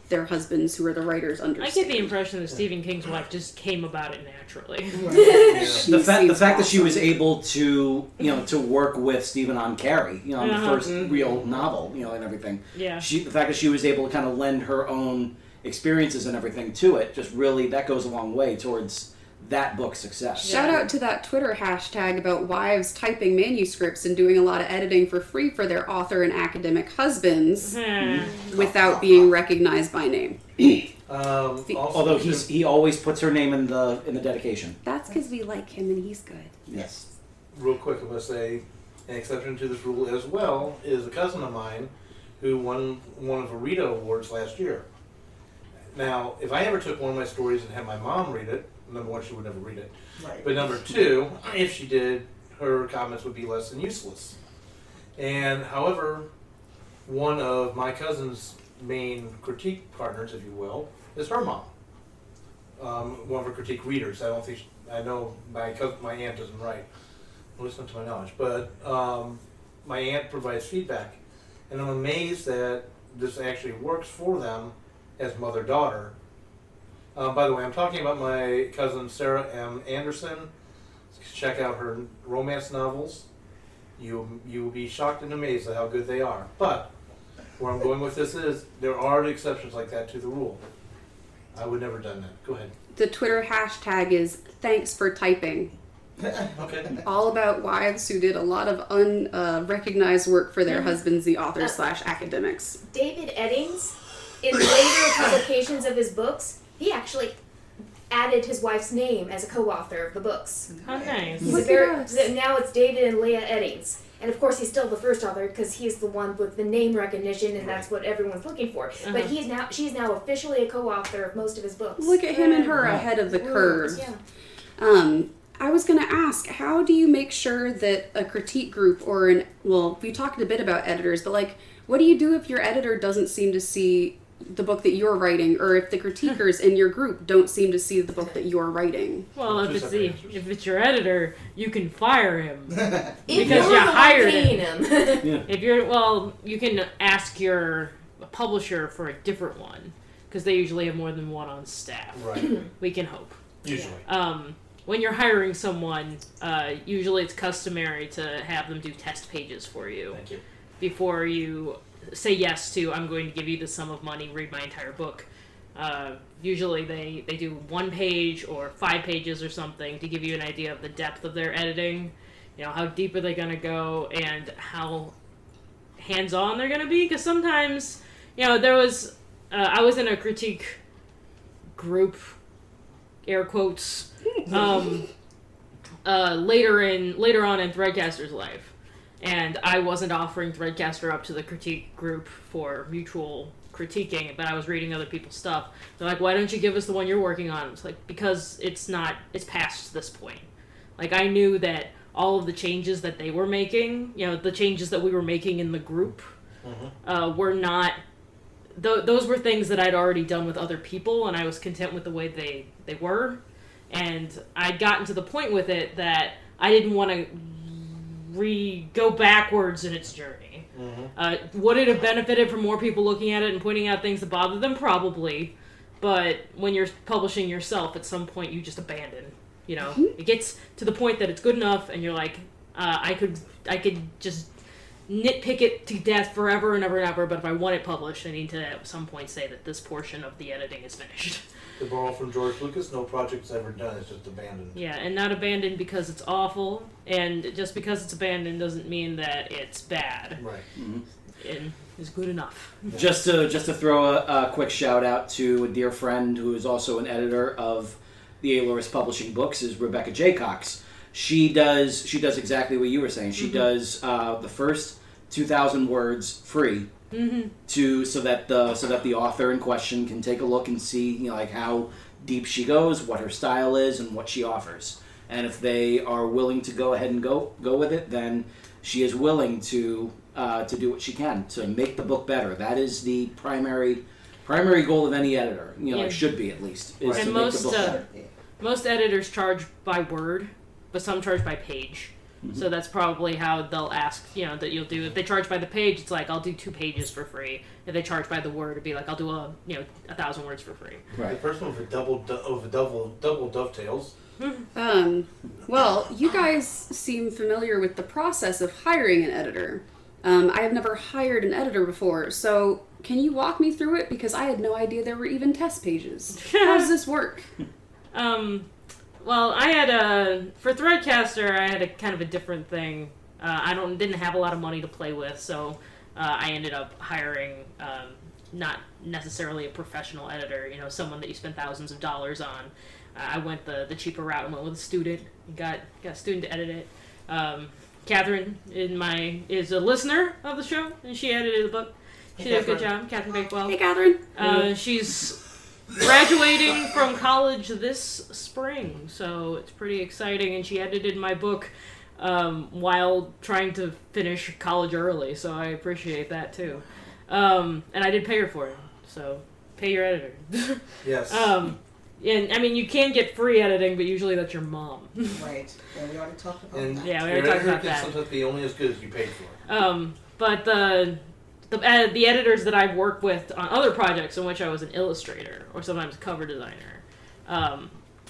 their husbands, who are the writers, understand. I get the impression that Stephen King's wife just came about it naturally. The fact that she was able to to work with Stephen on Carrie, on the first real novel, and everything. Yeah. The fact that she was able to kind of lend her own experiences and everything to it, just really, that goes a long way towards that book's success. Shout out to that Twitter hashtag about wives typing manuscripts and doing a lot of editing for free for their author and academic husbands without being recognized by name. Although he always puts her name in the dedication. That's because we like him and he's good. Yes. Real quick, I'm going to say an exception to this rule as well is a cousin of mine who won one of the Rita Awards last year. Now, if I ever took one of my stories and had my mom read it, number one, she would never read it. Right. But number two, if she did, her comments would be less than useless. And however, one of my cousin's main critique partners, if you will, is her mom. One of her critique readers. I know my aunt isn't right. At least not to my knowledge. But my aunt provides feedback. And I'm amazed that this actually works for them as mother-daughter. By the way, I'm talking about my cousin Sarah M. Anderson. Check out her romance novels. You will be shocked and amazed at how good they are. But where I'm going with this is there are exceptions like that to the rule. I would never have done that. Go ahead. The Twitter hashtag is thanks for typing. Okay. All about wives who did a lot of unrecognized work for their husbands, the authors / academics. David Eddings, in later publications of his books, he actually added his wife's name as a co-author of the books. How nice. Now it's David and Leah Eddings. And of course he's still the first author because he's the one with the name recognition and that's what everyone's looking for. But she's now officially a co-author of most of his books. Look at him and her ahead of the curve. Yeah. I was going to ask, how do you make sure that a critique group we talked a bit about editors, but what do you do if your editor doesn't seem to see the book that you're writing, or if the critiquers in your group don't seem to see the book that you're writing? Well, if it's your editor, you can fire him because you're you hired him. If you can ask your publisher for a different one because they usually have more than one on staff. Right. We can hope. Usually. When you're hiring someone, usually it's customary to have them do test pages for you. Thank you. Before you say yes to, I'm going to give you the sum of money, read my entire book. Usually they do 1 page or 5 pages or something to give you an idea of the depth of their editing. How deep are they going to go and how hands-on they're going to be. Because sometimes, there was, I was in a critique group, air quotes, later on in Threadcaster's life. And I wasn't offering Threadcaster up to the critique group for mutual critiquing, but I was reading other people's stuff. They're like, why don't you give us the one you're working on? It's like, because it's past this point. I knew that all of the changes that they were making, the changes that we were making in the group, were not, those were things that I'd already done with other people, and I was content with the way they were. And I'd gotten to the point with it that I didn't want to go backwards in its journey. Would it have benefited from more people looking at it and pointing out things that bother them? Probably. But when you're publishing yourself, at some point you just abandon. It gets to the point that it's good enough, and you're like, I could just nitpick it to death forever and ever and ever, but if I want it published, I need to at some point say that this portion of the editing is finished. To borrow from George Lucas, no project's ever done, it's just abandoned. Yeah, and not abandoned because it's awful, and just because it's abandoned doesn't mean that it's bad. Right. And it's good enough. Just to throw a quick shout out to a dear friend who is also an editor of the Aloris Publishing Books is Rebecca Jaycox. She does exactly what you were saying. She does the first 2,000 words free. So that the author in question can take a look and see how deep she goes, what her style is, and what she offers. And if they are willing to go ahead and go with it, then she is willing to do what she can to make the book better. That is the primary goal of any editor. Should be at least is and to make the book better. Most editors charge by word, but some charge by page. So that's probably how they'll ask, that you'll do. If they charge by the page, it's like, I'll do 2 pages for free. If they charge by the word, it'd be like, I'll do 1,000 words for free. The first one for double dovetails. Well, you guys seem familiar with the process of hiring an editor. I have never hired an editor before, so can you walk me through it? Because I had no idea there were even test pages. How does this work? Well, I had for Threadcaster, I had a kind of a different thing. I didn't have a lot of money to play with, so I ended up hiring not necessarily a professional editor, someone that you spend thousands of dollars on. I went the cheaper route and went with a student. Got a student to edit it. Catherine is a listener of the show, and she edited the book. She did a good job. Catherine Bakewell. Hey, Catherine. She's graduating from college this spring, so it's pretty exciting. And she edited my book while trying to finish college early, so I appreciate that too. And I did pay her for it, so pay your editor. Yes. And I mean, you can get free editing, but usually that's your mom. Right. And we already talked about that. Yeah, we already talked about that. Sometimes be only as good as you paid for. But the editors that I've worked with on other projects in which I was an illustrator or sometimes a cover designer,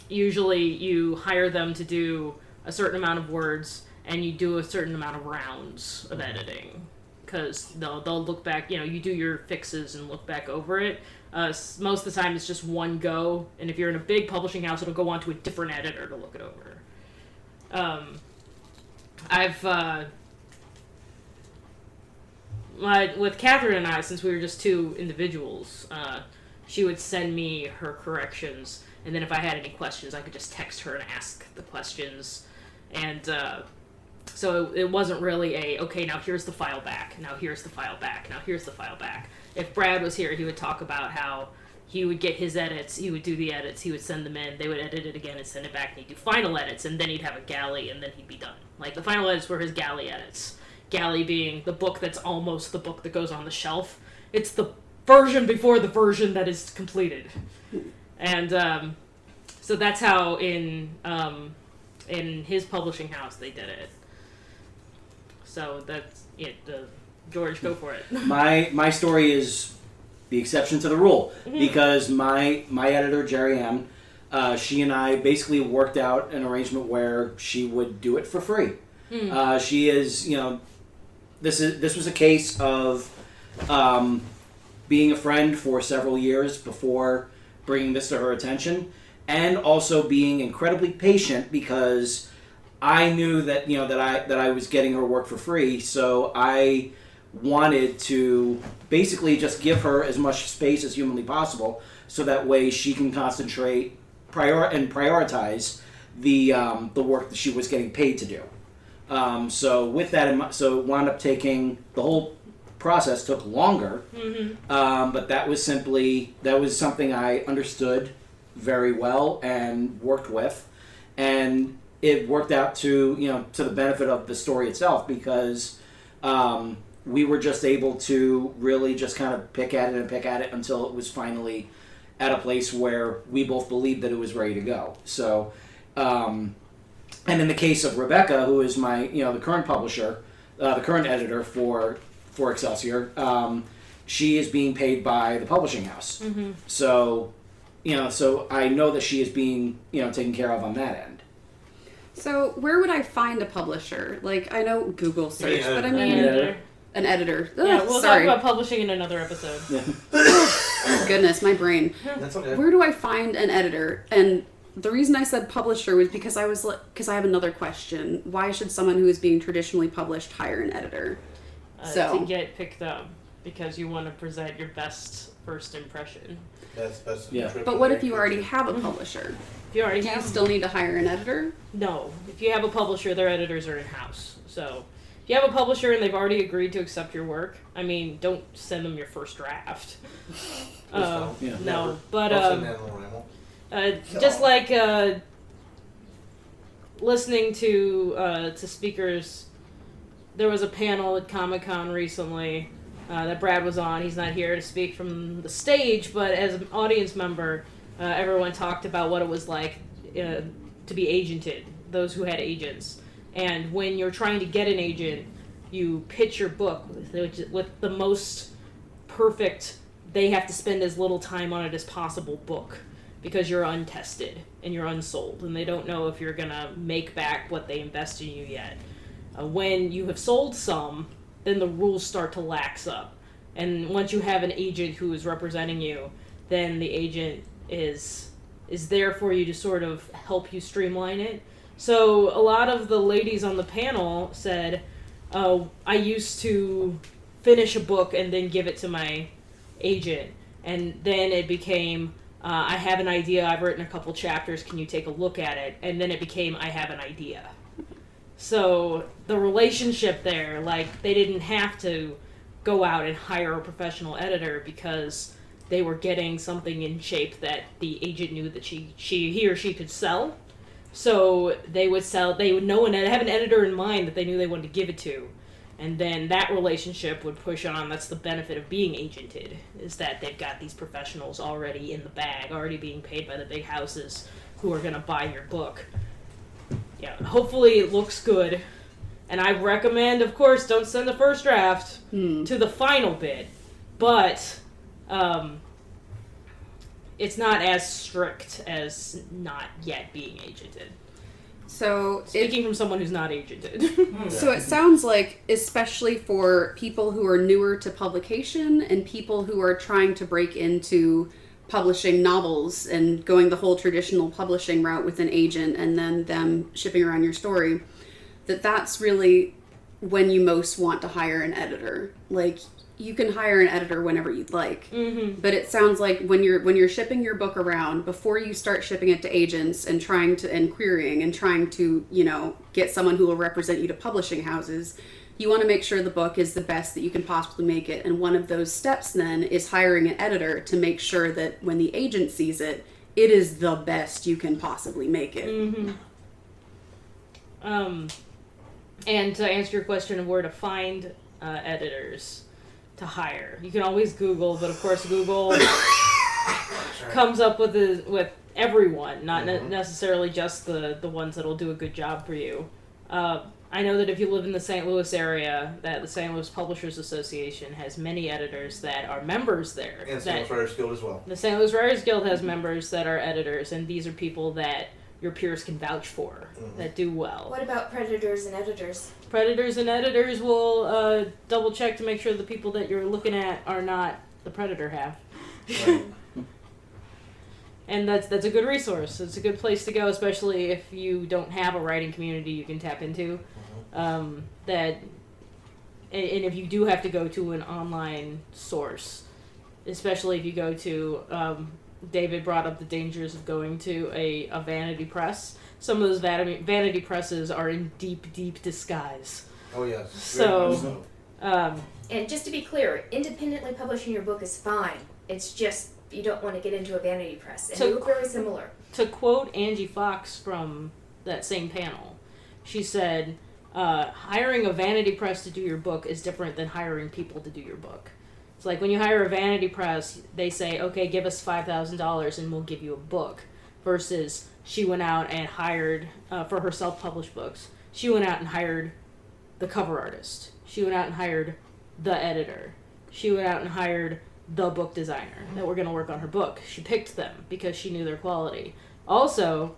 usually you hire them to do a certain amount of words and you do a certain amount of rounds of editing, because they'll look back. You do your fixes and look back over it. Most of the time it's just one go, and if you're in a big publishing house, it'll go on to a different editor to look it over. With Catherine and I, since we were just 2 individuals, she would send me her corrections, and then if I had any questions, I could just text her and ask the questions. And so it wasn't really okay, now here's the file back, now here's the file back, now here's the file back. If Brad was here, he would talk about how he would get his edits, he would do the edits, he would send them in, they would edit it again and send it back, and he'd do final edits, and then he'd have a galley, and then he'd be done. Like, the final edits were his galley edits. Galley being the book that's almost the book that goes on the shelf. It's the version before the version that is completed. And so that's how in his publishing house they did it. So that's it. George, go for it. My story is the exception to the rule, because my editor, Jerry M., she and I basically worked out an arrangement where she would do it for free. She is, this was a case of being a friend for several years before bringing this to her attention, and also being incredibly patient, because I knew that that I was getting her work for free, so I wanted to basically just give her as much space as humanly possible, so that way she can concentrate and prioritize the work that she was getting paid to do. So with that in mind, so it wound up taking, the whole process took longer, but that was something I understood very well and worked with, and it worked out to the benefit of the story itself, because we were just able to really just kind of pick at it until it was finally at a place where we both believed that it was ready to go. So, and in the case of Rebecca, who is my, the current publisher, the current editor for Excelsior, she is being paid by the publishing house. So, so I know that she is being, taken care of on that end. So where would I find a publisher? Like, I know Google search, Yeah, but I mean... An editor. Yeah, Ugh, we'll sorry. talk about publishing in another episode. Oh, goodness, my brain. That's okay. Where do I find an editor? And the reason I said publisher was because I have another question. Why should someone who is being traditionally published hire an editor? To get picked up, because you want to present your best first impression. That's Yeah. But what if you already have a publisher? If you already Do you have still need to hire an editor? No. If you have a publisher, their editors are in-house. So if you have a publisher and they've already agreed to accept your work, I mean, don't send them your first draft. no. Yeah. No, but I'll send that little ramble. just like listening to speakers, there was a panel at Comic-Con recently that Brad was on. He's not here to speak from the stage, but as an audience member, everyone talked about what it was like to be agented, those who had agents. And when you're trying to get an agent, you pitch your book with the most perfect, they have to spend as little time on it as possible book, because you're untested and you're unsold and they don't know if you're gonna make back what they invest in you yet. When you have sold some, then the rules start to lax up, and once you have an agent who is representing you, then the agent is there for you to sort of help you streamline it. So a lot of the ladies on the panel said, I used to finish a book and then give it to my agent, and then it became, I have an idea, I've written a couple chapters, can you take a look at it? And then it became, I have an idea. So the relationship there, like, they didn't have to go out and hire a professional editor because they were getting something in shape that the agent knew that he or she could sell. So they would know and have an editor in mind that they knew they wanted to give it to. And then that relationship would push on. That's the benefit of being agented, is that they've got these professionals already in the bag, already being paid by the big houses who are going to buy your book. Yeah, hopefully it looks good. And I recommend, of course, don't send the first draft to the final bit. But it's not as strict as not yet being agented. So Speaking from someone who's not agented. So it sounds like, especially for people who are newer to publication and people who are trying to break into publishing novels and going the whole traditional publishing route with an agent and then them shipping around your story, that's really when you most want to hire an editor. Like, you can hire an editor whenever you'd like, but it sounds like when you're shipping your book around, before you start shipping it to agents and querying and trying to, you know, get someone who will represent you to publishing houses, you want to make sure the book is the best that you can possibly make it. And one of those steps then is hiring an editor to make sure that when the agent sees it, it is the best you can possibly make it. And to answer your question of where to find editors to hire, you can always Google, but of course Google comes up with everyone, not necessarily just the ones that'll do a good job for you. I know that if you live in the St. Louis area, that the St. Louis Publishers Association has many editors that are members there. And the St. Louis Writers Guild as well. The St. Louis Writers Guild has members that are editors, and these are people that your peers can vouch for, that do well. What about predators and editors? Predators and editors will double check to make sure the people that you're looking at are not the predator half. Right. And that's a good resource. It's a good place to go, especially if you don't have a writing community you can tap into. And if you do have to go to an online source, especially if you go to, David brought up the dangers of going to a vanity press. Some of those vanity presses are in deep, deep disguise. Oh, yes. So, And just to be clear, independently publishing your book is fine. It's just you don't want to get into a vanity press. And they look very similar. To quote Angie Fox from that same panel, she said, hiring a vanity press to do your book is different than hiring people to do your book. It's like when you hire a vanity press, they say, okay, give us $5,000 and we'll give you a book. Versus she went out and hired, for her self-published books, she went out and hired the cover artist. She went out and hired the editor. She went out and hired the book designer that were going to work on her book. She picked them because she knew their quality. Also,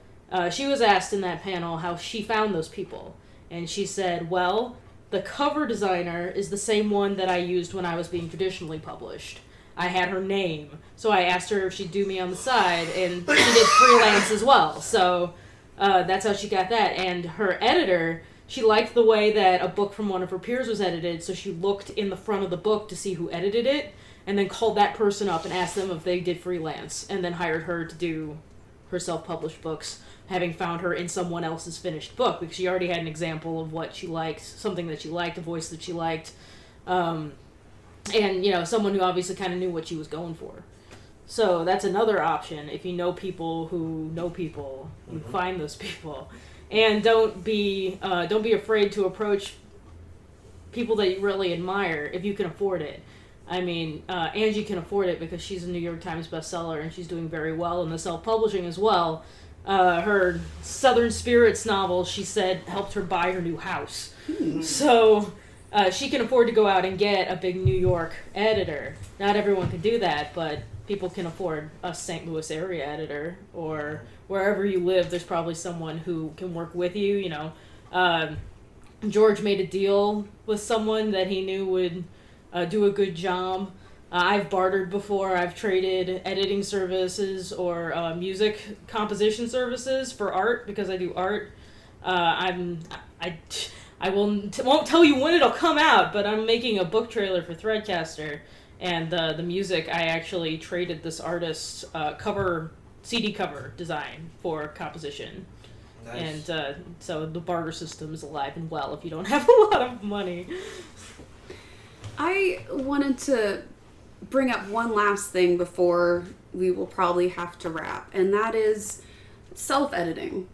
she was asked in that panel how she found those people. And she said, well, the cover designer is the same one that I used when I was being traditionally published. I had her name, so I asked her if she'd do me on the side, and she did freelance as well. So that's how she got that. And her editor, she liked the way that a book from one of her peers was edited, so she looked in the front of the book to see who edited it, and then called that person up and asked them if they did freelance, and then hired her to do her self-published books, having found her in someone else's finished book, because she already had an example of what she liked, something that she liked, a voice that she liked, and, you know, someone who obviously kind of knew what she was going for. So that's another option. If you know people who know people, you find those people. And don't be afraid to approach people that you really admire if you can afford it. I mean, Angie can afford it because she's a New York Times bestseller and she's doing very well in the self-publishing as well. her Southern Spirits novel, she said, helped her buy her new house. So she can afford to go out and get a big New York editor. Not everyone can do that, but people can afford a St. Louis area editor, or wherever you live, there's probably someone who can work with you, you know. George made a deal with someone that he knew would do a good job. I've bartered before. I've traded editing services or music composition services for art because I do art. I won't tell you when it'll come out, but I'm making a book trailer for Threadcaster, and the music I actually traded this artist's CD cover design for composition. Nice. And so the barter system is alive and well if you don't have a lot of money. I wanted to bring up one last thing before we will probably have to wrap, and that is self-editing.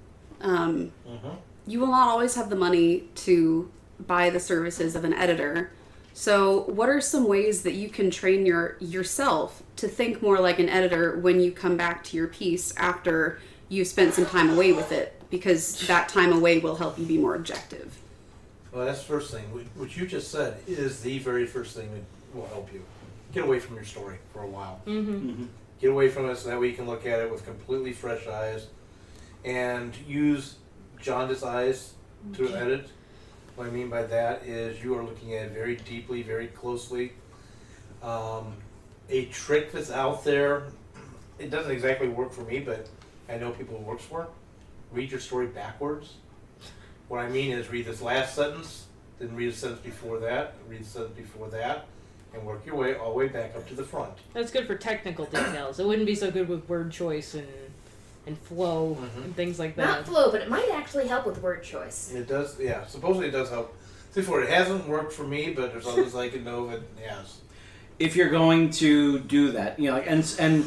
You will not always have the money to buy the services of an editor. So what are some ways that you can train yourself to think more like an editor when you come back to your piece after you've spent some time away with it? Because that time away will help you be more objective. Well, that's the first thing. What you just said is the very first thing that will help you. Get away from your story for a while. Get away from it so that way you can look at it with completely fresh eyes and use jaundiced eyes to edit. What I mean by that is you are looking at it very deeply, very closely. A trick that's out there, it doesn't exactly work for me, but I know people it works for. Read your story backwards. What I mean is read this last sentence, then read the sentence before that, read the sentence before that, and work your way all the way back up to the front. That's good for technical details. It wouldn't be so good with word choice and flow and things like that. Not flow, but it might actually help with word choice. It does, yeah. Supposedly it does help. Before it hasn't worked for me, but there's others I can know that it has. If you're going to do that, you know, and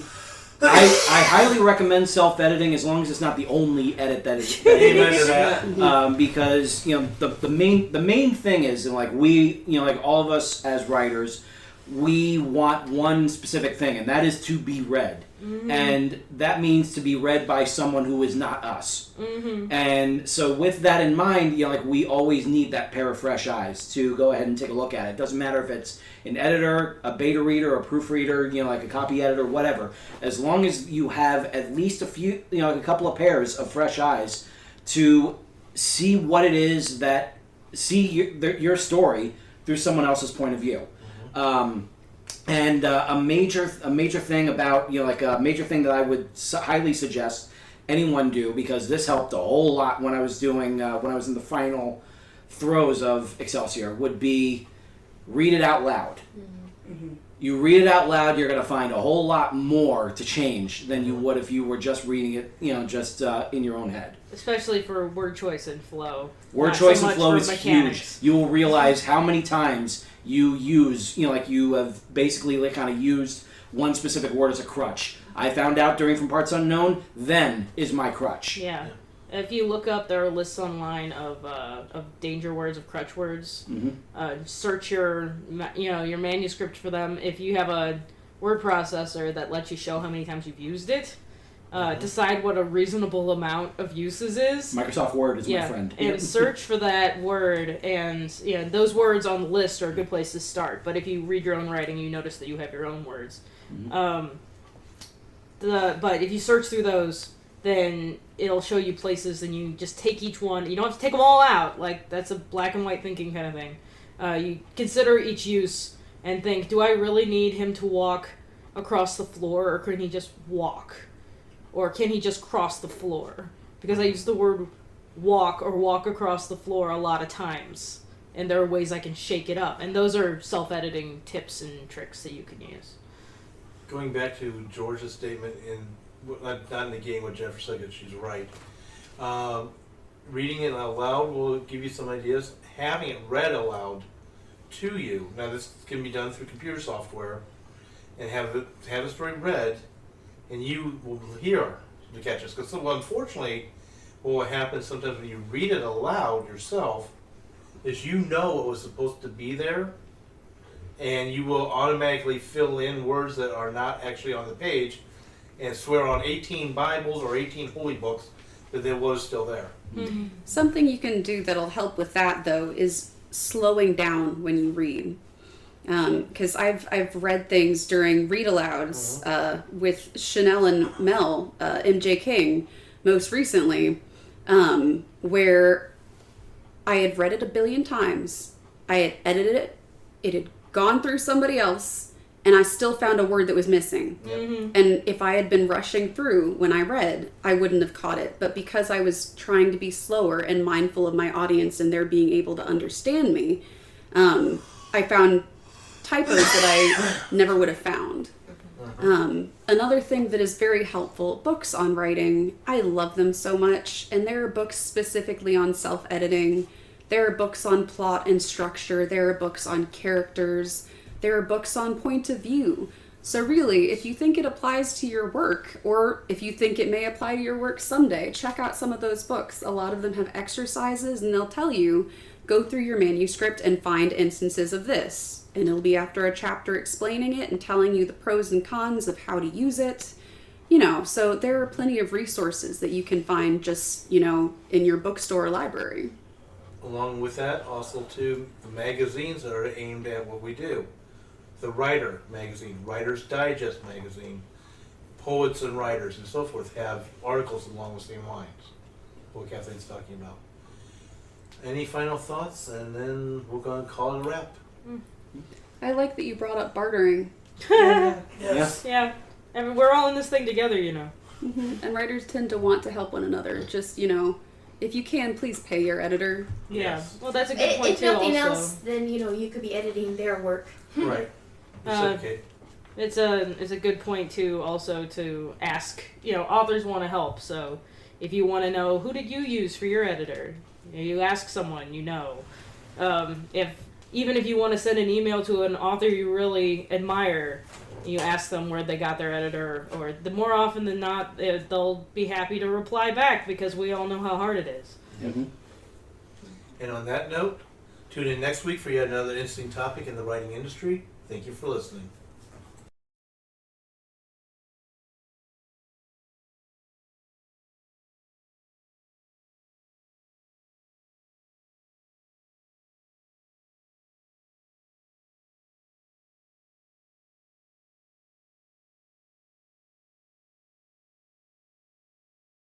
I highly recommend self-editing as long as it's not the only edit that is. Amen to that. Because you know the main thing is, and like we, you know, like all of us as writers, we want one specific thing, and that is to be read. And that means to be read by someone who is not us. And so with that in mind, you know, like we always need that pair of fresh eyes to go ahead and take a look at it. It doesn't matter if it's an editor, a beta reader, a proofreader, you know, like a copy editor, whatever. As long as you have at least a few, you know, like a couple of pairs of fresh eyes to see what it is that, see your story through someone else's point of view. And a major thing about, you know, like a major thing that I would highly suggest anyone do, because this helped a whole lot when I was doing when I was in the final throes of Excelsior, would be read it out loud. You read it out loud, you're going to find a whole lot more to change than you would if you were just reading it, you know, just in your own head. Especially for word choice and flow. Word Not choice so and much flow for is mechanics. huge. You will realize how many times you use, you know, like you have basically like kind of used one specific word as a crutch. I found out during From Parts Unknown, then is my crutch. Yeah. If you look up, there are lists online of danger words, of crutch words. Search your manuscript for them. If you have a word processor that lets you show how many times you've used it, decide what a reasonable amount of uses is. Microsoft Word is my friend. And search for that word, and those words on the list are a good place to start. But if you read your own writing, you notice that you have your own words. But if you search through those, then it'll show you places, and you just take each one. You don't have to take them all out. Like, that's a black and white thinking kind of thing. You consider each use and think, do I really need him to walk across the floor, or can he just walk? Or can he just cross the floor? Because I use the word walk or walk across the floor a lot of times. And there are ways I can shake it up. And those are self-editing tips and tricks that you can use. Going back to George's statement, not negating what Jennifer said, because she's right. Reading it out loud will give you some ideas. Having it read aloud to you. Now this can be done through computer software, and have the story read, and you will hear the catches. Because unfortunately, what happens sometimes when you read it aloud yourself is you know what was supposed to be there, and you will automatically fill in words that are not actually on the page, and swear on 18 Bibles or 18 holy books that it was still there. Mm-hmm. Something you can do that'll help with that, though, is slowing down when you read. Because I've read things during read alouds with Chanel and Mel, MJ King, most recently, where I had read it a billion times. I had edited it. It had gone through somebody else, and I still found a word that was missing. Mm-hmm. And if I had been rushing through when I read, I wouldn't have caught it. But because I was trying to be slower and mindful of my audience and their being able to understand me, I found typos that I never would have found. Another thing that is very helpful, books on writing. I love them so much. And there are books specifically on self-editing. There are books on plot and structure. There are books on characters. There are books on point of view. So really, if you think it applies to your work, or if you think it may apply to your work someday, check out some of those books. A lot of them have exercises, and they'll tell you, go through your manuscript and find instances of this. And it'll be after a chapter explaining it and telling you the pros and cons of how to use it. You know, so there are plenty of resources that you can find just, you know, in your bookstore or library. Along with that, also too, the magazines that are aimed at what we do. The Writer magazine, Writer's Digest magazine, Poets and Writers and so forth have articles along the same lines, what Kathleen's talking about. Any final thoughts? And then we're going to call it a wrap. I like that you brought up bartering. Yes. Yeah. I mean, we're all in this thing together, you know. And writers tend to want to help one another. Just, you know, if you can, please pay your editor. Yeah. Yes. Well, that's a good point If too. nothing Also, else, then you could be editing their work. Right. You said, Kate. it's a good point too. Also to ask, you know, authors want to help. So if you want to know who did you use for your editor, you ask someone you know. Even if you want to send an email to an author you really admire, you ask them where they got their editor, or the more often than not, they'll be happy to reply back because we all know how hard it is. Mm-hmm. And on that note, tune in next week for yet another interesting topic in the writing industry. Thank you for listening.